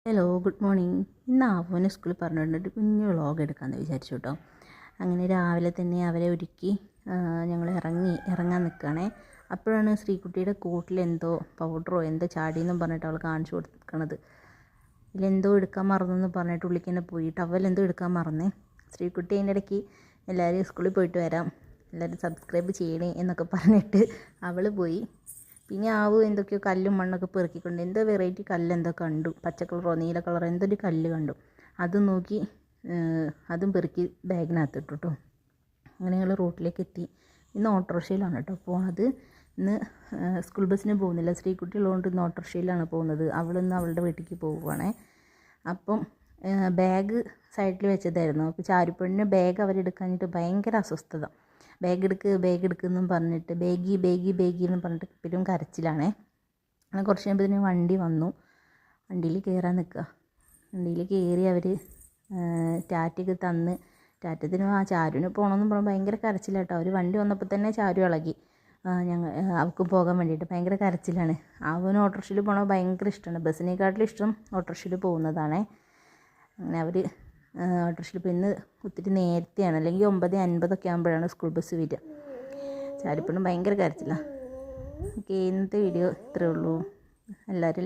Hello, good morning. ഇന്ന് ആവുവിനെ സ്കൂളിൽ പറഞ്ഞിട്ടുണ്ട് കുഞ്ഞു വ്ളോഗ് എടുക്കാമെന്ന് വിചാരിച്ചു കേട്ടോ. അങ്ങനെ രാവിലെ തന്നെ അവരെ ഒരുക്കി ഞങ്ങൾ ഇറങ്ങാൻ നിൽക്കുകയാണേ. അപ്പോഴാണ് ശ്രീകുട്ടിയുടെ കൂട്ടിലെന്തോ പൗഡറോ എന്തോ ചാടിയെന്നും പറഞ്ഞിട്ട് അവൾ കാണിച്ചു കൊടുക്കണത്. ഇതിലെന്തോ എടുക്കാൻ മറന്നെന്ന് പറഞ്ഞിട്ട് ഉള്ളിലേക്ക് തന്നെ പോയി. ടവലെന്തോ എടുക്കാൻ മറന്നേ. ശ്രീകുട്ടി അതിൻ്റെ ഇടയ്ക്ക് എല്ലാവരും സ്കൂളിൽ പോയിട്ട് വരാം, എല്ലാവരും സബ്സ്ക്രൈബ് ചെയ്യണേ എന്നൊക്കെ പറഞ്ഞിട്ട് അവൾ പോയി. പിന്നെ ആവു എന്തൊക്കെയോ കല്ലും മണ്ണൊക്കെ പെറുക്കിക്കൊണ്ട് എന്തോ വെറൈറ്റി കല്ലെന്തോ കണ്ടു, പച്ച കളറോ നീല കളറോ എന്തോ ഒരു കല്ല് കണ്ടു. അതും നോക്കി അതും പെറുക്കി ബാഗിനകത്ത് ഇട്ടു കേട്ടോ. അങ്ങനെ ഞങ്ങൾ റോട്ടിലേക്ക് എത്തി. ഇന്ന് ഓട്ടോറിക്ഷയിലാണ് കേട്ടോ പോണത്. ഇന്ന് സ്കൂൾ ബസ്സിന് പോകുന്നില്ല, ശ്രീകുട്ടി ഉള്ളതുകൊണ്ട് ഇന്ന് ഓട്ടോറിക്ഷയിലാണ് പോകുന്നത്. അവളിന്ന് അവളുടെ വീട്ടിലേക്ക് പോവുകയാണേ. അപ്പം ബാഗ് സൈഡിൽ വെച്ചതായിരുന്നു. അപ്പോൾ ചാരുപ്പെണ്ണിന് ബാഗ് അവരെടുക്കാനിട്ട് ഭയങ്കര അസ്വസ്ഥത. ബാഗ് എടുക്കുമെന്നും പറഞ്ഞിട്ട് ബാഗി എന്ന് പറഞ്ഞിട്ട് എപ്പോഴും കരച്ചിലാണേ. അങ്ങനെ കുറച്ച് കഴിയുമ്പോൾ വണ്ടി വന്നു. വണ്ടിയിൽ കയറാൻ നിൽക്കുക. വണ്ടിയിൽ കയറി അവർ ടാറ്റയൊക്കെ തന്ന് ടാറ്റത്തിന് ചാരുവിന് പോകണമെന്നും പറഞ്ഞാൽ ഭയങ്കര കരച്ചിലാട്ടോ. അവർ വണ്ടി വന്നപ്പോൾ തന്നെ ചാരു ഇളകി. അവൾക്ക് പോകാൻ വേണ്ടിയിട്ട് ഭയങ്കര കരച്ചിലാണ്. അവന് ഓട്ടോറിക്ഷയിൽ പോകണത് ഭയങ്കര ഇഷ്ടമാണ്. ബസ്സിനെക്കാട്ടിലും ഇഷ്ടം ഓട്ടോറിക്ഷയിൽ പോകുന്നതാണേ. അങ്ങനെ അവർ ഓട്ടോറിക്ഷയിൽ പോയി. ഇന്ന് ഒത്തിരി നേരത്തെയാണ്, അല്ലെങ്കിൽ 9:50 ആകുമ്പോഴാണ് സ്കൂൾ ബസ് വരിക. ചാരിപ്പണ്ണും ഭയങ്കര കരച്ചിലാണ്. ഓക്കെ, ഇന്നത്തെ വീഡിയോ ഇത്രയേ ഉള്ളൂ. എല്ലാവരും